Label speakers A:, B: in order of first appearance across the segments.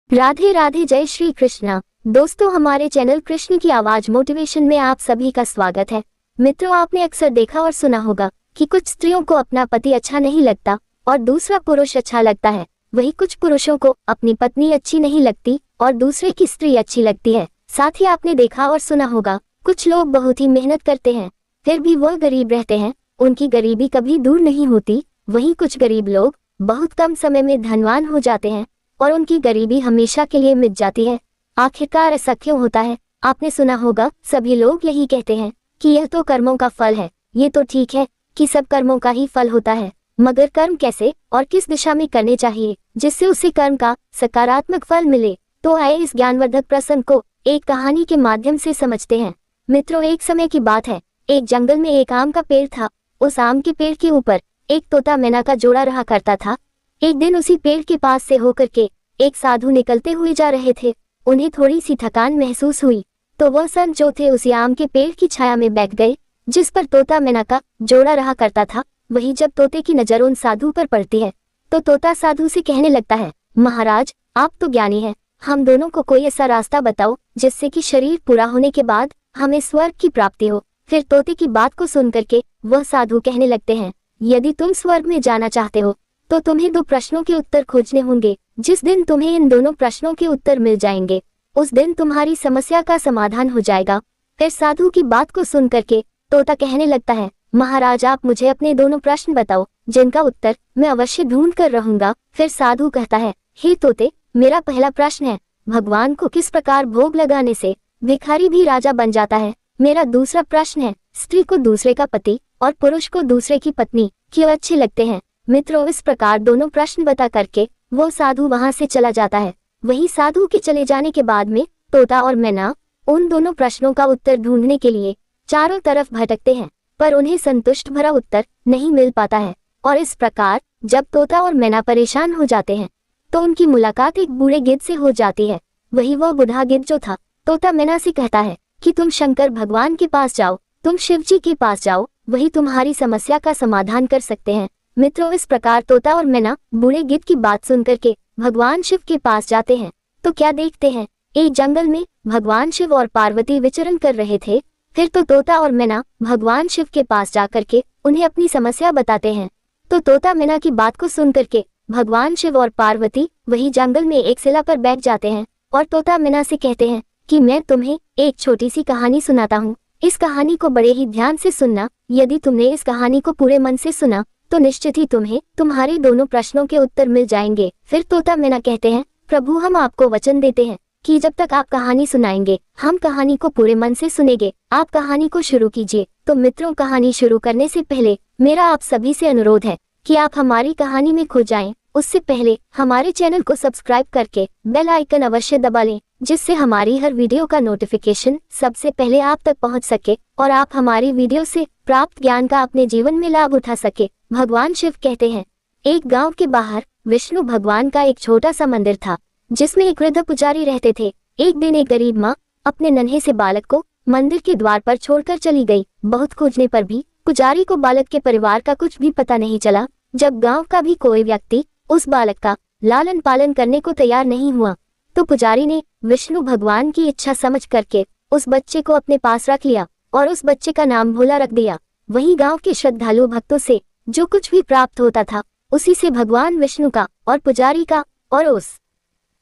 A: राधे राधे, जय श्री कृष्णा। दोस्तों, हमारे चैनल कृष्ण की आवाज मोटिवेशन में आप सभी का स्वागत है। मित्रों, आपने अक्सर देखा और सुना होगा कि कुछ स्त्रियों को अपना पति अच्छा नहीं लगता और दूसरा पुरुष अच्छा लगता है। वही कुछ पुरुषों को अपनी पत्नी अच्छी नहीं लगती और दूसरे की स्त्री अच्छी लगती है। साथ ही आपने देखा और सुना होगा कुछ लोग बहुत ही मेहनत करते हैं फिर भी वह गरीब रहते हैं, उनकी गरीबी कभी दूर नहीं होती। वहीं कुछ गरीब लोग बहुत कम समय में धनवान हो जाते हैं और उनकी गरीबी हमेशा के लिए मिट जाती है। आखिरकार ऐसा क्यों होता है? आपने सुना होगा सभी लोग यही कहते हैं कि यह तो कर्मों का फल है। ये तो ठीक है कि सब कर्मों का ही फल होता है, मगर कर्म कैसे और किस दिशा में करने चाहिए जिससे उसी कर्म का सकारात्मक फल मिले? तो आइए इस ज्ञानवर्धक प्रसंग को एक कहानी के माध्यम से समझते हैं। मित्रों, एक समय की बात है। एक जंगल में एक आम का पेड़ था। उस आम के पेड़ के ऊपर एक तोता मैना का जोड़ा रहा करता था। एक दिन उसी पेड़ के पास से होकर के एक साधु निकलते हुए जा रहे थे। उन्हें थोड़ी सी थकान महसूस हुई तो वह संत जो थे उसी आम के पेड़ की छाया में बैठ गए जिस पर तोता मैना का जोड़ा रहा करता था। वही जब तोते की नजर उन साधु पर पड़ती है तो तोता साधु से कहने लगता है, महाराज, आप तो ज्ञानी हैं, हम दोनों को कोई ऐसा रास्ता बताओ जिससे कि शरीर पूरा होने के बाद हमें स्वर्ग की प्राप्ति हो। फिर तोते की बात को सुन करके वह साधु कहने लगते हैं, यदि तुम स्वर्ग में जाना चाहते हो तो तुम्हें 2 प्रश्नों के उत्तर खोजने होंगे। जिस दिन तुम्हें इन दोनों प्रश्नों के उत्तर मिल जाएंगे उस दिन तुम्हारी समस्या का समाधान हो जाएगा। फिर साधु की बात को सुन करके तोता कहने लगता है, महाराज, आप मुझे अपने दोनों प्रश्न बताओ जिनका उत्तर मैं अवश्य ढूंढ कर रहूंगा। फिर साधु कहता है, हे तोते, मेरा पहला प्रश्न है, भगवान को किस प्रकार भोग लगाने से भिखारी भी राजा बन जाता है? मेरा दूसरा प्रश्न है, स्त्री को दूसरे का पति और पुरुष को दूसरे की पत्नी क्यों अच्छे लगते हैं? मित्रों, इस प्रकार दोनों प्रश्न बता करके वो साधु वहां से चला जाता है। वही साधु के चले जाने के बाद में तोता और मैना उन दोनों प्रश्नों का उत्तर ढूंढने के लिए चारों तरफ भटकते हैं, पर उन्हें संतुष्ट भरा उत्तर नहीं मिल पाता है। और इस प्रकार जब तोता और मैना परेशान हो जाते हैं तो उनकी मुलाकात एक बूढ़े गिद्ध से हो जाती है। वही वह बूढ़ा गिद्ध जो था तोता मैना से कहता है कि तुम शंकर भगवान के पास जाओ, तुम शिव जी के पास जाओ, वही तुम्हारी समस्या का समाधान कर सकते हैं। मित्रों, इस प्रकार तोता और मैना बूढ़े गिद्ध की बात सुन करके भगवान शिव के पास जाते हैं तो क्या देखते हैं, एक जंगल में भगवान शिव और पार्वती विचरण कर रहे थे। फिर तो तोता और मैना भगवान शिव के पास जाकर के उन्हें अपनी समस्या बताते हैं। तो तोता मैना की बात को सुन करके भगवान शिव और पार्वती वही जंगल में एक शिला पर बैठ जाते हैं और तोता मैना से कहते हैं कि मैं तुम्हें एक छोटी सी कहानी सुनाता हूँ। इस कहानी को बड़े ही ध्यान से सुनना। यदि तुमने इस कहानी को पूरे मन से सुना तो निश्चित ही तुम्हें तुम्हारे दोनों प्रश्नों के उत्तर मिल जाएंगे। फिर तोता मैना कहते हैं, प्रभु, हम आपको वचन देते हैं कि जब तक आप कहानी सुनाएंगे हम कहानी को पूरे मन से सुनेंगे। आप कहानी को शुरू कीजिए। तो मित्रों, कहानी शुरू करने से पहले मेरा आप सभी से अनुरोध है कि आप हमारी कहानी में खो जाएं। उससे पहले हमारे चैनल को सब्सक्राइब करके बेल आइकन अवश्य दबा लें जिससे हमारी हर वीडियो का नोटिफिकेशन सबसे पहले आप तक पहुंच सके और आप हमारी वीडियो से प्राप्त ज्ञान का अपने जीवन में लाभ उठा सके। भगवान शिव कहते हैं, एक गांव के बाहर विष्णु भगवान का एक छोटा सा मंदिर था जिसमें एक वृद्ध पुजारी रहते थे। एक दिन एक गरीब माँ अपने नन्हे से बालक को मंदिर के द्वार पर छोड़कर चली गई। बहुत खोजने पर भी पुजारी को बालक के परिवार का कुछ भी पता नहीं चला। जब गांव का भी कोई व्यक्ति उस बालक का लालन पालन करने को तैयार नहीं हुआ तो पुजारी ने विष्णु भगवान की इच्छा समझ करके उस बच्चे को अपने पास रख लिया और उस बच्चे का नाम भोला रख दिया। वहीं गांव के श्रद्धालु भक्तों से जो कुछ भी प्राप्त होता था उसी से भगवान विष्णु का और पुजारी का और उस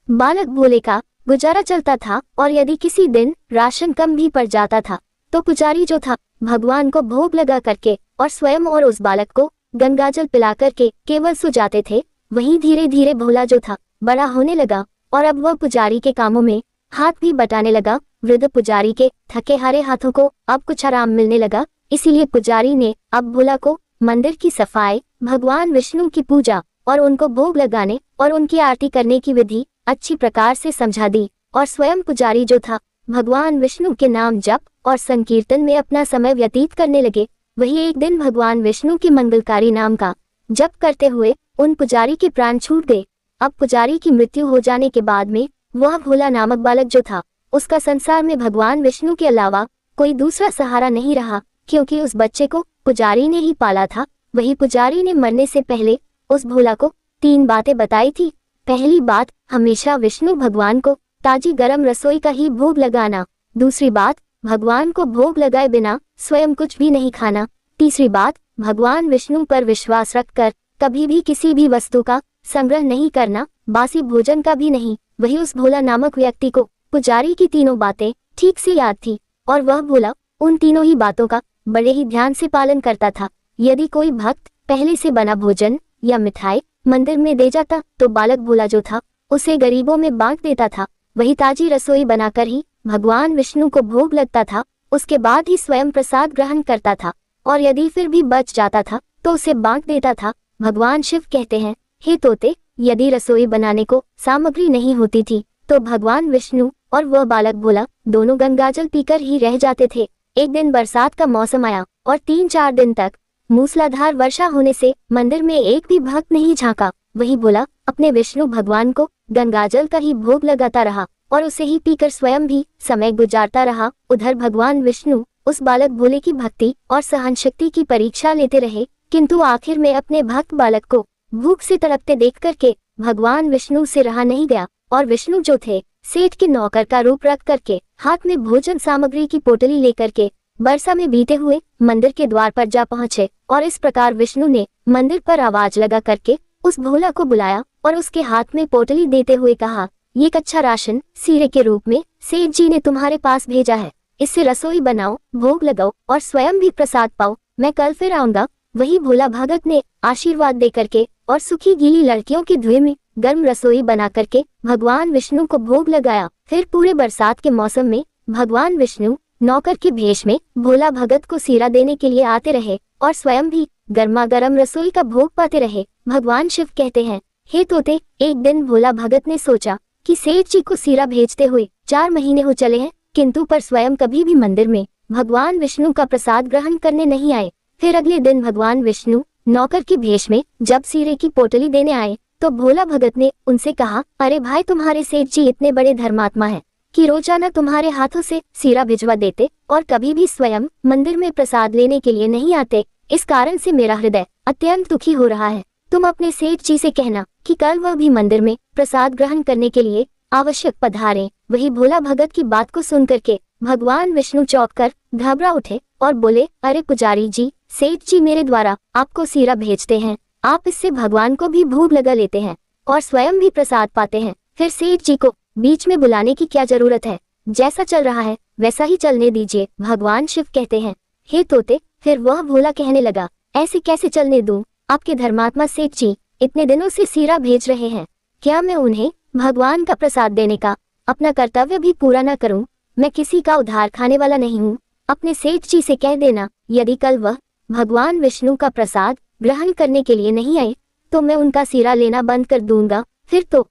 A: बालक भोले का गुजारा चलता था। और यदि किसी दिन राशन कम भी पड़ जाता था तो पुजारी जो था भगवान को भोग लगा करके और स्वयं और उस बालक को गंगाजल पिला करके केवल सो जाते थे। वहीं धीरे धीरे भोला जो था बड़ा होने लगा और अब वह पुजारी के कामों में हाथ भी बटाने लगा। वृद्ध पुजारी के थके हारे हाथों को अब कुछ आराम मिलने लगा। इसीलिए पुजारी ने अब भोला को मंदिर की सफाई, भगवान विष्णु की पूजा और उनको भोग लगाने और उनकी आरती करने की विधि अच्छी प्रकार से समझा दी। और स्वयं पुजारी जो था भगवान विष्णु के नाम जप और संकीर्तन में अपना समय व्यतीत करने लगे। वही एक दिन भगवान विष्णु के मंगलकारी नाम का जप करते हुए उन पुजारी के प्राण छूट गए। अब पुजारी की मृत्यु हो जाने के बाद में वह भोला नामक बालक जो था उसका संसार में भगवान विष्णु के अलावा कोई दूसरा सहारा नहीं रहा, क्योंकि उस बच्चे को पुजारी ने ही पाला था। वही पुजारी ने मरने से पहले उस भोला को 3 बातें बताई थी। पहली बात, हमेशा विष्णु भगवान को ताजी गरम रसोई का ही भोग लगाना। दूसरी बात, भगवान को भोग लगाए बिना स्वयं कुछ भी नहीं खाना। तीसरी बात, भगवान विष्णु पर विश्वास रखकर कभी भी किसी भी वस्तु का संग्रह नहीं करना, बासी भोजन का भी नहीं। वही उस भोला नामक व्यक्ति को पुजारी की तीनों बातें ठीक से याद थी और वह भोला उन तीनों ही बातों का बड़े ही ध्यान से पालन करता था। यदि कोई भक्त पहले से बना भोजन या मिठाई मंदिर में दे जाता तो बालक भोला जो था उसे गरीबों में बांट देता था। वही ताजी रसोई बनाकर ही भगवान विष्णु को भोग लगता था, उसके बाद ही स्वयं प्रसाद ग्रहण करता था और यदि फिर भी बच जाता था तो उसे बांट देता था। भगवान शिव कहते हैं, हे तोते, यदि रसोई बनाने को सामग्री नहीं होती थी तो भगवान विष्णु और वह बालक भोला दोनों गंगाजल पीकर ही रह जाते थे। एक दिन बरसात का मौसम आया और 3-4 दिन तक मूसलाधार वर्षा होने से मंदिर में एक भी भक्त नहीं झांका। वही भोला अपने विष्णु भगवान को गंगाजल का ही भोग लगाता रहा और उसे ही पीकर स्वयं भी समय गुजारता रहा। उधर भगवान विष्णु उस बालक भोले की भक्ति और सहन शक्ति की परीक्षा लेते रहे, किंतु आखिर में अपने भक्त बालक को भूख से तड़पते देख करके भगवान विष्णु से रहा नहीं गया और विष्णु जो थे सेठ के नौकर का रूप रख करके हाथ में भोजन सामग्री की पोटली लेकर के बरसा में बीते हुए मंदिर के द्वार पर जा पहुंचे और इस प्रकार विष्णु ने मंदिर पर आवाज लगा करके उस भोला को बुलाया और उसके हाथ में पोटली देते हुए कहा, ये कच्चा राशन सीरे के रूप में सेठ जी ने तुम्हारे पास भेजा है, इससे रसोई बनाओ, भोग लगाओ और स्वयं भी प्रसाद पाओ, मैं कल फिर आऊंगा। वही भोला भगत ने आशीर्वाद दे करके और सुखी गीली लड़कियों के धुएं में गर्म रसोई बना करके भगवान विष्णु को भोग लगाया। फिर पूरे बरसात के मौसम में भगवान विष्णु नौकर के भेष में भोला भगत को सीरा देने के लिए आते रहे और स्वयं भी गर्मा गर्म रसोई का भोग पाते रहे। भगवान शिव कहते हैं, हे तोते, एक दिन भोला भगत ने सोचा कि सेठ जी को सीरा भेजते हुए 4 महीने हो चले हैं, किंतु पर स्वयं कभी भी मंदिर में भगवान विष्णु का प्रसाद ग्रहण करने नहीं आए। फिर अगले दिन भगवान विष्णु नौकर की भेष में जब सीरे की पोटली देने आए तो भोला भगत ने उनसे कहा, अरे भाई, तुम्हारे सेठ जी इतने बड़े धर्मात्मा हैं कि रोजाना तुम्हारे हाथों से सीरा भिजवा देते और कभी भी स्वयं मंदिर में प्रसाद लेने के लिए नहीं आते। इस कारण से मेरा हृदय अत्यंत दुखी हो रहा है। तुम अपने सेठ जी से कहना कि कल वह भी मंदिर में प्रसाद ग्रहण करने के लिए आवश्यक पधारें। वही भोला भगत की बात को सुन करके भगवान विष्णु चौंक कर घबरा उठे और बोले, अरे पुजारी जी, सेठ जी मेरे द्वारा आपको सीरा भेजते हैं, आप इससे भगवान को भी भोग लगा लेते हैं और स्वयं भी प्रसाद पाते हैं, फिर सेठ जी को बीच में बुलाने की क्या जरूरत है? जैसा चल रहा है वैसा ही चलने दीजिए। भगवान शिव कहते हैं, हे तोते, फिर वह भोला कहने लगा, ऐसे कैसे चलने दूं? आपके धर्मात्मा सेठ जी इतने दिनों से सीरा भेज रहे हैं, क्या मैं उन्हें भगवान का प्रसाद देने का अपना कर्तव्य भी पूरा न करूं? मैं किसी का उधार खाने वाला नहीं हूं। अपने सेठ जी से कह देना, यदि कल वह भगवान विष्णु का प्रसाद ग्रहण करने के लिए नहीं आए तो मैं उनका सीरा लेना बंद कर दूंगा। फिर तो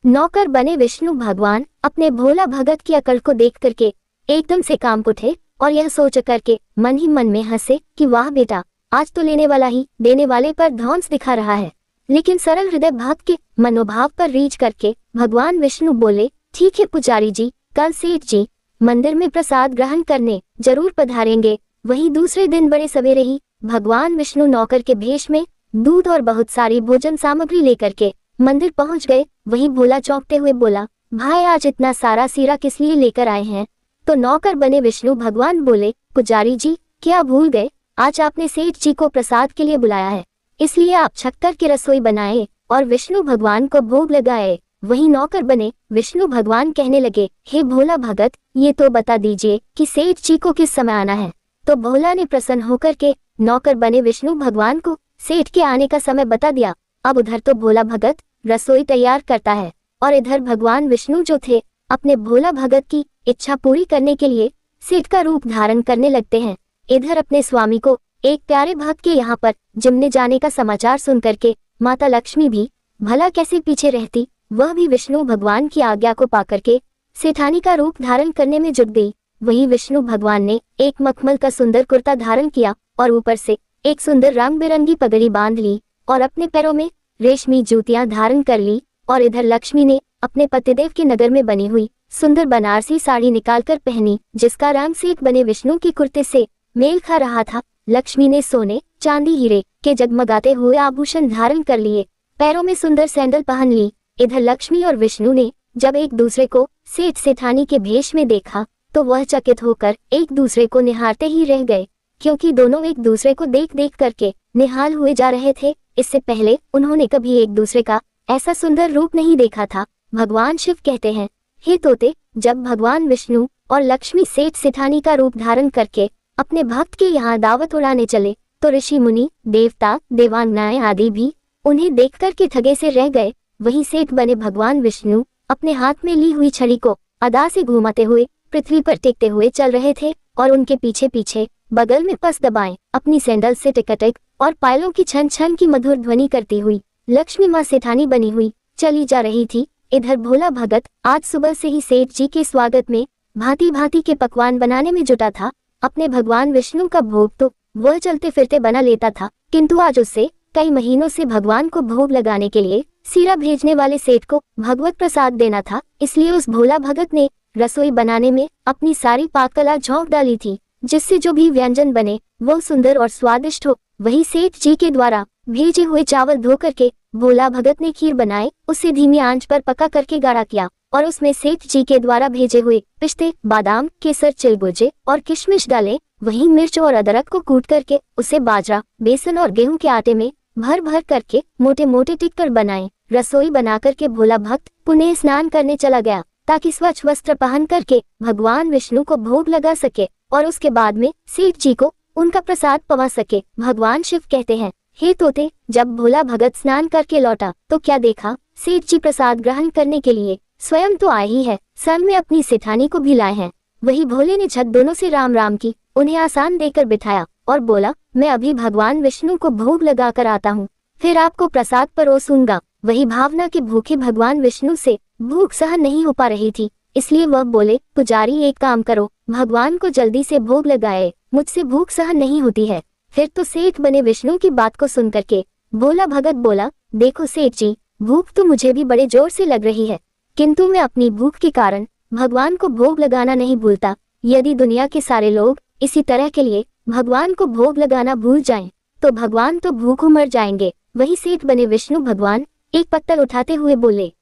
A: नौकर बने विष्णु भगवान अपने भोला भगत की अकड़ को देख करके एकदम से कांप उठे और यह सोच करके मन ही मन में हंसे कि वाह बेटा, आज तो लेने वाला ही देने वाले पर धौंस दिखा रहा है। लेकिन सरल हृदय भक्त के मनोभाव पर रीझ करके भगवान विष्णु बोले, ठीक है पुजारी जी, कल सेठ जी मंदिर में प्रसाद ग्रहण करने जरूर पधारेंगे। वही दूसरे दिन बड़े सवेरे ही भगवान विष्णु नौकर के भेष में दूध और बहुत सारी भोजन सामग्री लेकर के मंदिर पहुंच गए। वही भोला चौंकते हुए बोला, भाई आज इतना सारा सीरा किस लिए लेकर आए हैं? तो नौकर बने विष्णु भगवान बोले, पुजारी जी क्या भूल गए, आज आपने सेठ जी को प्रसाद के लिए बुलाया है, इसलिए आप शक्कर की रसोई बनाए और विष्णु भगवान को भोग लगाए। वही नौकर बने विष्णु भगवान कहने लगे, हे भोला भगत, ये तो बता दीजिए कि सेठ जी को किस समय आना है? तो भोला ने प्रसन्न होकर के नौकर बने विष्णु भगवान को सेठ के आने का समय बता दिया। अब उधर तो भोला भगत रसोई तैयार करता है और इधर भगवान विष्णु जो थे अपने भोला भगत की इच्छा पूरी करने के लिए सेठ का रूप धारण करने लगते हैं। इधर अपने स्वामी को एक प्यारे भक्त के यहाँ पर जिमने जाने का समाचार सुन करके माता लक्ष्मी भी भला कैसे पीछे रहती, वह भी विष्णु भगवान की आज्ञा को पाकर के सेठानी का रूप धारण करने में जुट गई। वही विष्णु भगवान ने एक मखमल का सुंदर कुर्ता धारण किया और ऊपर से एक सुंदर रंग बिरंगी पगड़ी बांध ली और अपने पैरों में रेशमी जूतियां धारण कर ली। और इधर लक्ष्मी ने अपने पतिदेव के नगर में बनी हुई सुंदर बनारसी साड़ी निकालकर पहनी, जिसका रंग सेठ बने विष्णु के कुर्ते से मेल खा रहा था। लक्ष्मी ने सोने चांदी हीरे के जगमगाते हुए आभूषण धारण कर लिए, पैरों में सुंदर सैंडल पहन ली इधर लक्ष्मी और विष्णु ने जब एक दूसरे को सेठ सेठानी के भेष में देखा तो वह चकित होकर एक दूसरे को निहारते ही रह गए, क्योंकि दोनों एक दूसरे को देख देख करके निहाल हुए जा रहे थे। इससे पहले उन्होंने कभी एक दूसरे का ऐसा सुंदर रूप नहीं देखा था। भगवान शिव कहते हैं, हे तोते, जब भगवान विष्णु और लक्ष्मी सेठ सेठानी का रूप धारण करके अपने भक्त के यहाँ दावत उड़ाने चले तो ऋषि मुनि, देवता, देवांगनाएं आदि भी उन्हें देख कर के ठगे से रह गए। वहीं सेठ बने भगवान विष्णु अपने हाथ में ली हुई छड़ी को अदा से घुमाते हुए पृथ्वी पर टेकते हुए चल रहे थे और उनके पीछे पीछे बगल में पस दबाएं अपनी सैंडल से टिकटक और पायलों की छन छन की मधुर ध्वनि करती हुई लक्ष्मी माँ सेठानी बनी हुई चली जा रही थी। इधर भोला भगत आज सुबह से ही सेठ जी के स्वागत में भांति भांति के पकवान बनाने में जुटा था। अपने भगवान विष्णु का भोग तो वह चलते फिरते बना लेता था, किंतु आज उससे कई महीनों से भगवान को भोग लगाने के लिए सीरा भेजने वाले सेठ को भगवत प्रसाद देना था। इसलिए उस भोला भगत ने रसोई बनाने में अपनी सारी पाक कला झोंक डाली थी, जिससे जो भी व्यंजन बने वो सुंदर और स्वादिष्ट हो। वही सेठ जी के द्वारा भेजे हुए चावल धो करके भोला भगत ने खीर बनाए, उसे धीमी आंच पर पका करके गाढ़ा किया और उसमें सेठ जी के द्वारा भेजे हुए पिस्ते, बादाम, केसर, चिलगोजे और किशमिश डाले। वहीं मिर्च और अदरक को कूट करके उसे बाजरा, बेसन और गेहूं के आटे में भर भर करके मोटे मोटे टिक्कर बनाए। रसोई बना करके भोला भक्त पुनः स्नान करने चला गया ताकि स्वच्छ वस्त्र पहन करके भगवान विष्णु को भोग लगा सके और उसके बाद में सेठ जी को उनका प्रसाद पवा सके। भगवान शिव कहते हैं, हे तोते, जब भोला भगत स्नान करके लौटा तो क्या देखा, सेठ जी प्रसाद ग्रहण करने के लिए स्वयं तो आए ही है, संग में अपनी सेठानी को भी लाए हैं। वही भोले ने झट दोनों से राम राम की, उन्हें आसान देकर बिठाया और बोला, मैं अभी भगवान विष्णु को भोग लगा कर आता हूँ, फिर आपको प्रसाद परोसूंगा। वही भावना के भूखे भगवान विष्णु से भूख सहन नहीं हो पा रही थी, इसलिए वह बोले, पुजारी एक काम करो, भगवान को जल्दी से भोग लगाए, मुझसे भूख सहन नहीं होती है। फिर तो सेठ बने विष्णु की बात को सुन करके भोला भगत बोला, देखो सेठ जी, भूख तो मुझे भी बड़े जोर से लग रही है, किंतु मैं अपनी भूख के कारण भगवान को भोग लगाना नहीं भूलता। यदि दुनिया के सारे लोग इसी तरह के लिए भगवान को भोग लगाना भूल जाएं, तो भगवान तो भूखों मर जाएंगे। वही सेठ बने विष्णु भगवान एक पत्तल उठाते हुए बोले,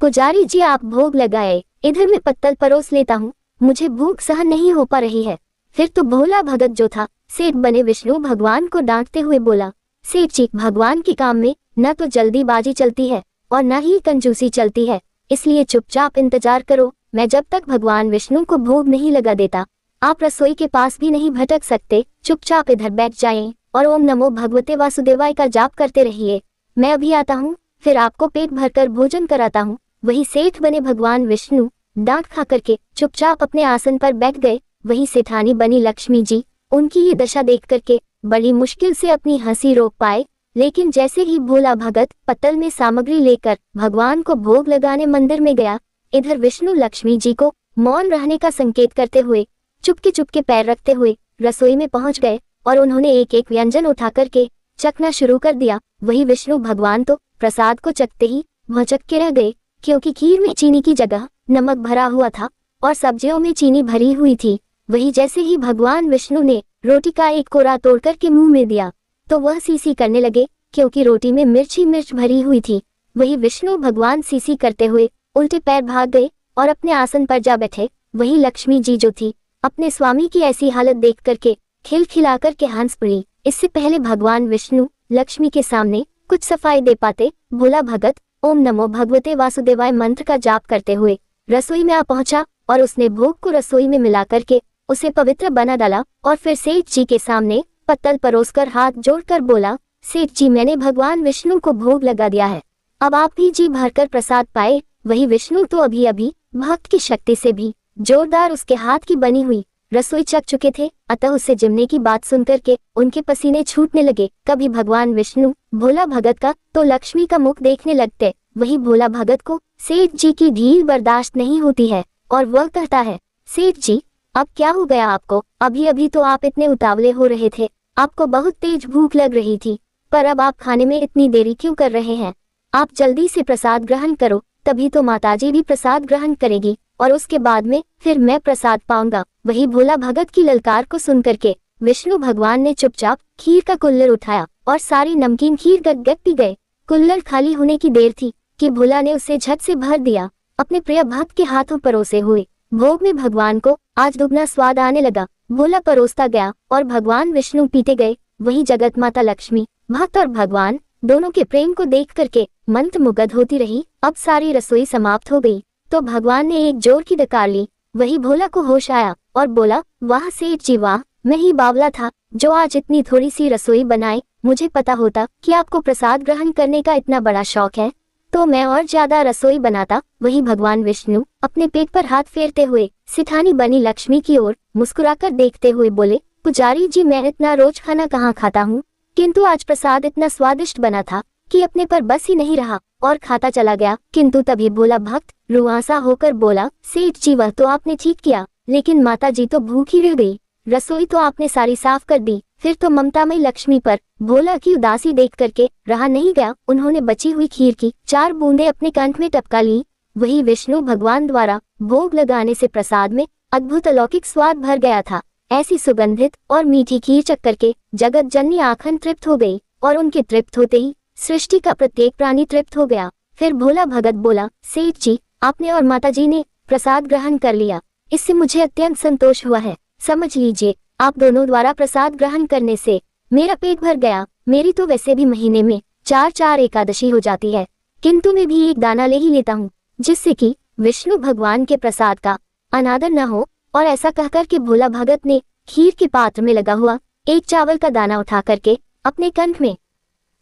A: पुजारी जी आप भोग लगाए, इधर मैं पत्तल परोस लेता हूँ, मुझे भूख सहन नहीं हो पा रही है। फिर तो भोला भगत जो था सेठ बने विष्णु भगवान को डांटते हुए बोला, सेठ जी, भगवान के काम में न तो जल्दीबाजी चलती है और न ही कंजूसी चलती है, इसलिए चुपचाप इंतजार करो, मैं जब तक भगवान विष्णु को भोग नहीं लगा देता आप रसोई के पास भी नहीं भटक सकते। चुपचाप इधर बैठ जाएं और ओम नमो भगवते वासुदेवाय का जाप करते रहिए, मैं अभी आता हूँ, फिर आपको पेट भरकर भोजन कराता हूँ। वही सेठ बने भगवान विष्णु डांट खा करके चुपचाप अपने आसन पर बैठ गए। वही सेठानी बनी लक्ष्मी जी उनकी ये दशा देख करके बड़ी मुश्किल से अपनी हंसी रोक पाए, लेकिन जैसे ही भोला भगत पत्तल में सामग्री लेकर भगवान को भोग लगाने मंदिर में गया, इधर विष्णु लक्ष्मी जी को मौन रहने का संकेत करते हुए चुपके चुपके पैर रखते हुए रसोई में पहुंच गए और उन्होंने एक एक व्यंजन उठा करके चखना शुरू कर दिया। वही विष्णु भगवान तो प्रसाद को चखते ही भौचक के रह गए, क्योंकि खीर में चीनी की जगह नमक भरा हुआ था और सब्जियों में चीनी भरी हुई थी। वही जैसे ही भगवान विष्णु ने रोटी का एक कोरा तोड़ करके मुंह में दिया तो वह सीसी करने लगे, क्योंकि रोटी में मिर्च ही मिर्च भरी हुई थी। वही विष्णु भगवान सीसी करते हुए उल्टे पैर भाग गए और अपने आसन पर जा बैठे। वही लक्ष्मी जी जो थी अपने स्वामी की ऐसी हालत देख करके खिलखिला करके हंस पड़ी। इससे पहले भगवान विष्णु लक्ष्मी के सामने कुछ सफाई दे पाते, भोला भगत ओम नमो भगवते वासुदेवाय मंत्र का जाप करते हुए रसोई में आ पहुंचा और उसने भोग को रसोई में मिला करके उसे पवित्र बना डाला और फिर सेठ जी के सामने पत्तल परोसकर हाथ जोड़कर बोला, सेठ जी, मैंने भगवान विष्णु को भोग लगा दिया है, अब आप भी जी भरकर प्रसाद पाए। वही विष्णु तो अभी अभी भक्त की शक्ति से भी जोरदार उसके हाथ की बनी हुई रसोई चख चुके थे, अतः उससे जिमने की बात सुनकर के उनके पसीने छूटने लगे। कभी भगवान विष्णु भोला भगत का तो लक्ष्मी का मुख देखने लगते। वही भोला भगत को सेठ जी की ढील बर्दाश्त नहीं होती है और वह कहता है, सेठ जी, अब क्या हो गया आपको, अभी अभी तो आप इतने उतावले हो रहे थे, आपको बहुत तेज भूख लग रही थी, पर अब आप खाने में इतनी देरी क्यों कर रहे हैं, आप जल्दी से प्रसाद ग्रहण करो, तभी तो माताजी भी प्रसाद ग्रहण करेगी और उसके बाद में फिर मैं प्रसाद पाऊंगा। वही भोला भगत की ललकार को सुन करके विष्णु भगवान ने चुपचाप खीर का कुल्हड़ उठाया और सारी नमकीन खीर गट गट पी गए। कुल्हड़ खाली होने की देर थी कि भोला ने उसे झट से भर दिया। अपने प्रिय भक्त के हाथों परोसे हुए भोग में भगवान को आज दुगना स्वाद आने लगा। भोला परोसता गया और भगवान विष्णु पीते गए। वही जगत माता लक्ष्मी भक्त और भगवान दोनों के प्रेम को देख करके मंत्रमुग्ध होती रही। अब सारी रसोई समाप्त हो गई तो भगवान ने एक जोर की डकार ली। वही भोला को होश आया और बोला, वाह सेठ जी वाह, मैं ही बावला था जो आज इतनी थोड़ी सी रसोई बनाई। मुझे पता होता कि आपको प्रसाद ग्रहण करने का इतना बड़ा शौक है तो मैं और ज्यादा रसोई बनाता। वही भगवान विष्णु अपने पेट पर हाथ फेरते हुए सिठानी बनी लक्ष्मी की ओर मुस्कुराकर देखते हुए बोले, पुजारी जी मैं इतना रोज खाना कहाँ खाता हूँ, किंतु आज प्रसाद इतना स्वादिष्ट बना था कि अपने पर बस ही नहीं रहा और खाता चला गया। किंतु तभी भोला भक्त रुआंसा होकर बोला, सेठ जी वह तो आपने ठीक किया, लेकिन माता जी तो भूखी रह गई। रसोई तो आपने सारी साफ कर दी, फिर तो ममतामयी लक्ष्मी पर भोला की उदासी देख करके रहा नहीं गया। उन्होंने बची हुई खीर की 4 बूंदे अपने कंठ में टपका ली। वही विष्णु भगवान द्वारा भोग लगाने से प्रसाद में अद्भुत अलौकिक स्वाद भर गया था। ऐसी सुगंधित और मीठी खीर चख करके जगत जननी आखन तृप्त हो गई और उनके तृप्त होते ही सृष्टि का प्रत्येक प्राणी तृप्त हो गया। फिर भोला भगत बोला, सेठ जी आपने और माता जी ने प्रसाद ग्रहण कर लिया, इससे मुझे अत्यंत संतोष हुआ है। समझ लीजिए आप दोनों द्वारा प्रसाद ग्रहण करने से मेरा पेट भर गया। मेरी तो वैसे भी महीने में 4 एकादशी हो जाती है, किंतु मैं भी एक दाना ले ही लेता हूँ जिससे कि विष्णु भगवान के प्रसाद का अनादर न हो। और ऐसा कहकर के भोला भगत ने खीर के पात्र में लगा हुआ एक चावल का दाना उठा करके अपने कंठ में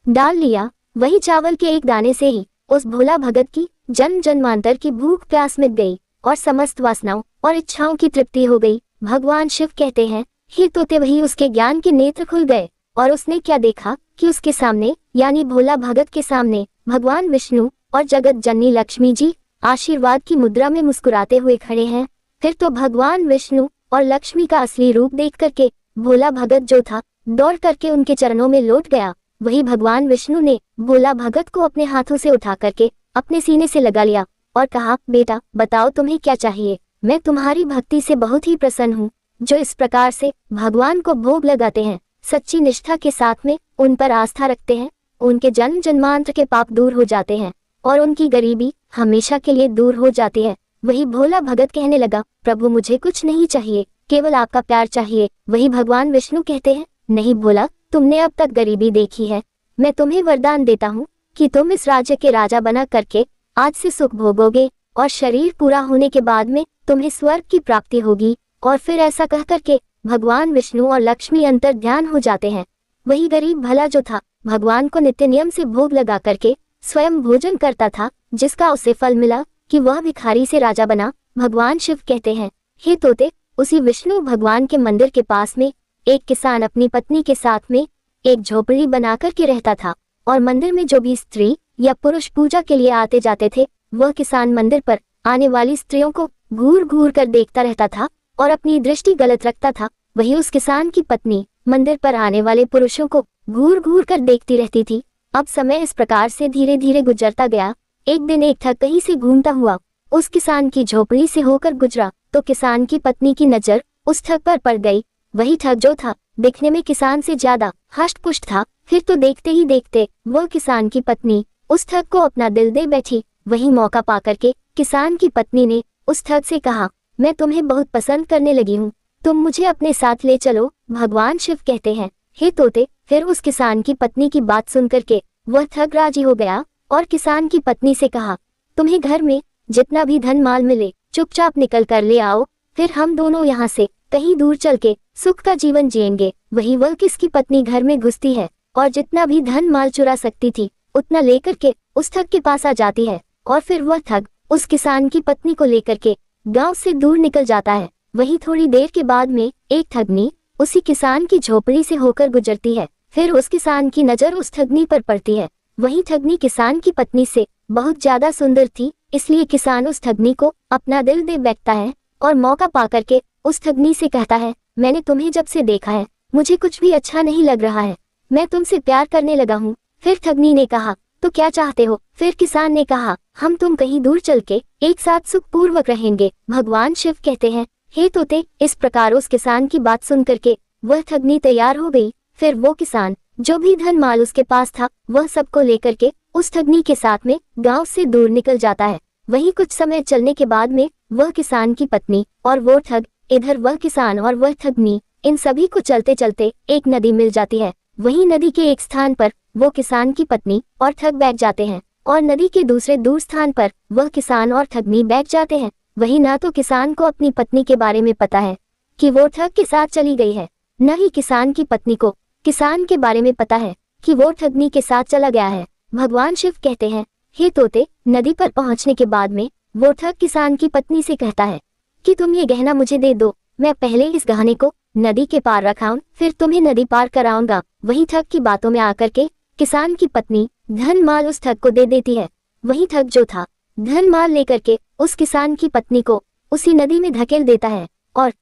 A: डाल लिया। वही चावल के एक दाने से ही उस भोला भगत की जन्म जन्मांतर की भूख प्यास मिट गई और समस्त वासनाओं और इच्छाओं की तृप्ति हो गई। भगवान शिव कहते हैं, हे तोते वही उसके ज्ञान के नेत्र खुल गए और उसने क्या देखा कि उसके सामने यानी भोला भगत के सामने भगवान विष्णु और जगत जननी लक्ष्मी जी आशीर्वाद की मुद्रा में मुस्कुराते हुए खड़े हैं। फिर तो भगवान विष्णु और लक्ष्मी का असली रूप देख करके भोला भगत जो था दौड़ करके उनके चरणों में लौट गया। वही भगवान विष्णु ने भोला भगत को अपने हाथों से उठा करके अपने सीने से लगा लिया और कहा, बेटा बताओ तुम्हें क्या चाहिए। मैं तुम्हारी भक्ति से बहुत ही प्रसन्न हूँ। जो इस प्रकार से भगवान को भोग लगाते हैं, सच्ची निष्ठा के साथ में उन पर आस्था रखते हैं, उनके जन्म जन्मांतर के पाप दूर हो जाते हैं और उनकी गरीबी हमेशा के लिए दूर हो जाती है। वही भोला भगत कहने लगा, प्रभु मुझे कुछ नहीं चाहिए, केवल आपका प्यार चाहिए। वही भगवान विष्णु कहते हैं, नहीं भोला तुमने अब तक गरीबी देखी है, मैं तुम्हें वरदान देता हूँ कि तुम इस राज्य के राजा बना करके आज से सुख भोगोगे और शरीर पूरा होने के बाद में तुम्हें स्वर्ग की प्राप्ति होगी। और फिर ऐसा कह करके भगवान विष्णु और लक्ष्मी अंतर ध्यान हो जाते हैं। वही गरीब भला जो था भगवान को नित्य नियम से भोग लगा करके स्वयं भोजन करता था, जिसका उसे फल मिला कि वह भिखारी से राजा बना। भगवान शिव कहते हैं, हे तोते उसी विष्णु भगवान के मंदिर के पास में एक किसान अपनी पत्नी के साथ में एक झोपड़ी बना करके रहता था और मंदिर में जो भी स्त्री या पुरुष पूजा के लिए आते जाते थे, वह किसान मंदिर पर आने वाली स्त्रियों को घूर घूर कर देखता रहता था और अपनी दृष्टि गलत रखता था। वही उस किसान की पत्नी मंदिर पर आने वाले पुरुषों को घूर घूर कर देखती रहती थी। अब समय इस प्रकार से धीरे धीरे गुजरता गया। एक दिन एक ठग कहीं से घूमता हुआ उस किसान की झोपड़ी से होकर गुजरा तो किसान की पत्नी की नजर उस ठग पर पड़ गई। वही ठग जो था दिखने में किसान से ज्यादा हष्ट पुष्ट था। फिर तो देखते ही देखते वह किसान की पत्नी उस ठग को अपना दिल दे बैठी। वही मौका पाकर के किसान की पत्नी ने उस ठग से कहा, मैं तुम्हें बहुत पसंद करने लगी हूँ, तुम मुझे अपने साथ ले चलो। भगवान शिव कहते हैं, हे तोते फिर उस किसान की पत्नी की बात सुन करके वह ठग राजी हो गया और किसान की पत्नी से कहा, तुम्हें घर में जितना भी धन माल मिले चुपचाप निकल कर ले आओ, फिर हम दोनों यहाँ से कहीं दूर चल के सुख का जीवन जिएंगे। वही वह किसकी पत्नी घर में घुसती है और जितना भी धन माल चुरा सकती थी उतना लेकर के उस ठग के पास आ जाती है और फिर वह ठग उस किसान की पत्नी को लेकर के गांव से दूर निकल जाता है। वही थोड़ी देर के बाद में एक ठगनी उसी किसान की झोपड़ी से होकर गुजरती है। फिर उस किसान की नजर उस ठगनी पर पड़ती है। वही ठगनी किसान की पत्नी से बहुत ज्यादा सुंदर थी, इसलिए किसान उस ठगनी को अपना दिल दे बैठता है और मौका पाकर के उस ठगनी से कहता है, मैंने तुम्हें जब से देखा है मुझे कुछ भी अच्छा नहीं लग रहा है, मैं तुमसे प्यार करने लगा हूँ। फिर ठगनी ने कहा, तो क्या चाहते हो? फिर किसान ने कहा, हम तुम कहीं दूर चल के एक साथ सुखपूर्वक रहेंगे। भगवान शिव कहते हैं, हे तोते इस प्रकार उस किसान की बात सुन करके वह ठगनी तैयार हो गई। फिर वो किसान जो भी धन माल उसके पास था वह सबको लेकर के उस ठगनी के साथ में गांव से दूर निकल जाता है। वहीं कुछ समय चलने के बाद में वह किसान की पत्नी और वो ठग, इधर वह किसान और वह ठगनी, इन सभी को चलते चलते एक नदी मिल जाती है। वहीं नदी के एक स्थान पर वो किसान की पत्नी और ठग बैठ जाते हैं और नदी के दूसरे दूर स्थान पर वह किसान और ठगनी बैठ जाते हैं। वहीं ना तो किसान को अपनी पत्नी के बारे में पता है कि वो ठग के साथ चली गई है, न ही किसान की पत्नी को किसान के बारे में पता है कि वो ठगनी के साथ चला गया है। भगवान शिव कहते हैं, हे तोते, नदी पर पहुंचने के बाद में वो ठग किसान की पत्नी से कहता है कि तुम ये गहना मुझे दे दो, मैं पहले इस गहने को नदी के पार रखाऊं, फिर तुम्हें नदी पार कराऊंगा। वहीं ठग की बातों में आकर के किसान की पत्नी धन माल उस ठग को दे देती है। वहीं ठग जो था धन माल लेकर के उस किसान की पत्नी को उसी नदी में धकेल देता है और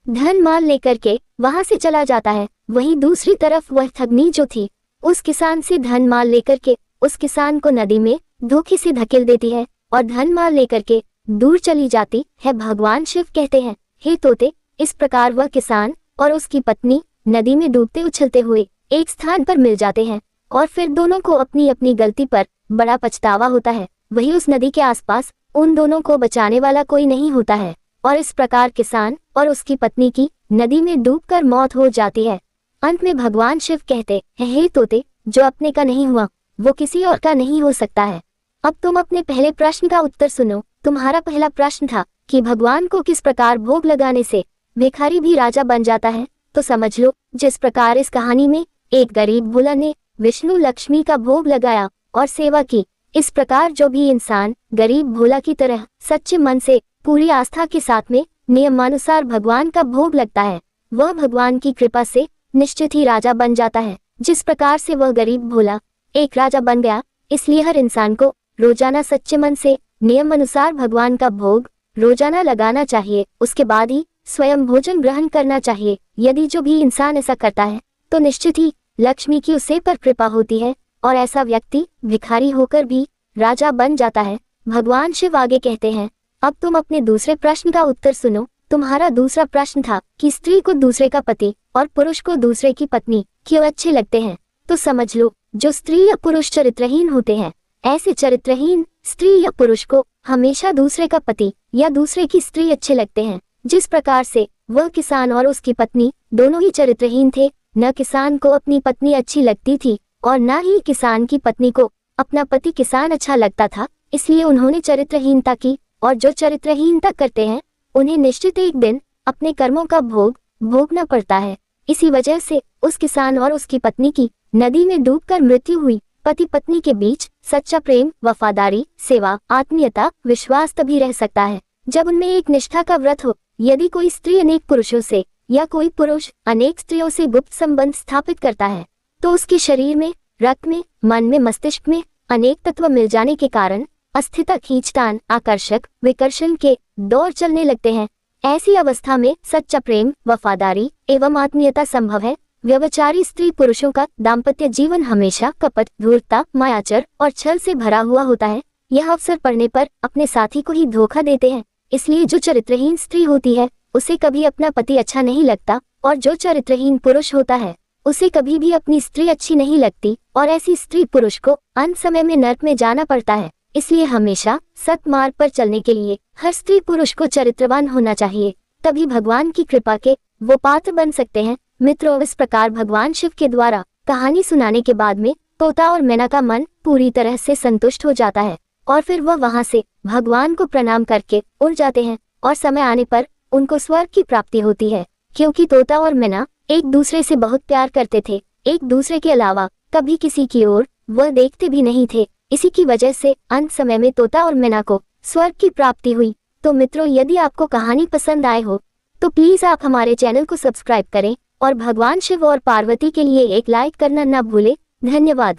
A: धन माल लेकर के वहां से चला जाता है। वहीं दूसरी तरफ वह ठगनी जो थी उस किसान से धन माल लेकर के उस किसान को नदी में धोखे से धकेल देती है और धन माल लेकर के दूर चली जाती है। भगवान शिव कहते हैं, हे तोते, इस प्रकार वह किसान और उसकी पत्नी नदी में डूबते उछलते हुए एक स्थान पर मिल जाते हैं और फिर दोनों को अपनी अपनी गलती पर बड़ा पछतावा होता है। वहीं उस नदी के आसपास उन दोनों को बचाने वाला कोई नहीं होता है और इस प्रकार किसान और उसकी पत्नी की नदी में डूबकर मौत हो जाती है। अंत में भगवान शिव कहते हैं, हे तोते, जो अपने का नहीं हुआ वो किसी और का नहीं हो सकता है। अब तुम अपने पहले प्रश्न का उत्तर सुनो। तुम्हारा पहला प्रश्न था कि भगवान को किस प्रकार भोग लगाने से भिखारी भी राजा बन जाता है। तो समझ लो, जिस प्रकार इस कहानी में एक गरीब भोला ने विष्णु लक्ष्मी का भोग लगाया और सेवा की, इस प्रकार जो भी इंसान गरीब भोला की तरह सच्चे मन से पूरी आस्था के साथ में नियमानुसार भगवान का भोग लगता है, वह भगवान की कृपा से निश्चित ही राजा बन जाता है। जिस प्रकार से वह गरीब भोला एक राजा बन गया, इसलिए हर इंसान को रोजाना सच्चे मन से नियम अनुसार भगवान का भोग रोजाना लगाना चाहिए। उसके बाद ही स्वयं भोजन ग्रहण करना चाहिए। यदि जो भी इंसान ऐसा करता है तो निश्चित ही लक्ष्मी की उसे पर कृपा होती है और ऐसा व्यक्ति भिखारी होकर भी राजा बन जाता है। भगवान शिव आगे कहते हैं, अब तुम अपने दूसरे प्रश्न का उत्तर सुनो। तुम्हारा दूसरा प्रश्न था कि स्त्री को दूसरे का पति और पुरुष को दूसरे की पत्नी क्यों अच्छे लगते हैं। तो समझ लो, जो स्त्री या पुरुष चरित्रहीन होते हैं, ऐसे चरित्रहीन स्त्री या पुरुष को हमेशा दूसरे का पति या दूसरे की स्त्री अच्छे लगते हैं। जिस प्रकार से वह किसान और उसकी पत्नी दोनों ही चरित्रहीन थे, न किसान को अपनी पत्नी अच्छी लगती थी और न ही किसान की पत्नी को अपना पति किसान अच्छा लगता था, इसलिए उन्होंने चरित्रहीनता की। और जो चरित्रहीनता करते हैं उन्हें निश्चित एक दिन अपने कर्मों का भोग भोगना पड़ता है। इसी वजह से उस किसान और उसकी पत्नी की नदी में डूबकर मृत्यु हुई। पति पत्नी के बीच सच्चा प्रेम, वफादारी, सेवा, आत्मीयता, विश्वास तभी रह सकता है जब उनमें एक निष्ठा का व्रत हो। यदि कोई स्त्री अनेक पुरुषों से या कोई पुरुष अनेक स्त्रियों से गुप्त संबंध स्थापित करता है तो उसके शरीर में, रक्त में, मन में, मस्तिष्क में अनेक तत्व मिल जाने के कारण अस्थिता, खींचतान, आकर्षक, विकर्षण के दौर चलने लगते हैं। ऐसी अवस्था में सच्चा प्रेम, वफादारी एवं आत्मीयता संभव है। व्यभिचारी स्त्री पुरुषों का दाम्पत्य जीवन हमेशा कपट, धूर्तता, मायाचर और छल से भरा हुआ होता है। यह अवसर पड़ने पर अपने साथी को ही धोखा देते हैं। इसलिए जो चरित्रहीन स्त्री होती है उसे कभी अपना पति अच्छा नहीं लगता और जो चरित्रहीन पुरुष होता है उसे कभी भी अपनी स्त्री अच्छी नहीं लगती और ऐसी स्त्री पुरुष को अंत समय में नरक में जाना पड़ता है। इसलिए हमेशा सत्मार्ग पर चलने के लिए हर स्त्री पुरुष को चरित्रवान होना चाहिए, तभी भगवान की कृपा के वो पात्र बन सकते हैं। मित्रों, इस प्रकार भगवान शिव के द्वारा कहानी सुनाने के बाद में तोता और मैना का मन पूरी तरह से संतुष्ट हो जाता है और फिर वह वहां से भगवान को प्रणाम करके उड़ जाते हैं और समय आने पर उनको स्वर्ग की प्राप्ति होती है। क्योंकि तोता और मैना एक दूसरे से बहुत प्यार करते थे, एक दूसरे के अलावा कभी किसी की ओर वह देखते भी नहीं थे। इसी की वजह से अंत समय में तोता और मैना को स्वर्ग की प्राप्ति हुई। तो मित्रों, यदि आपको कहानी पसंद आए हो तो प्लीज आप हमारे चैनल को सब्सक्राइब करें और भगवान शिव और पार्वती के लिए एक लाइक करना न भूलें। धन्यवाद।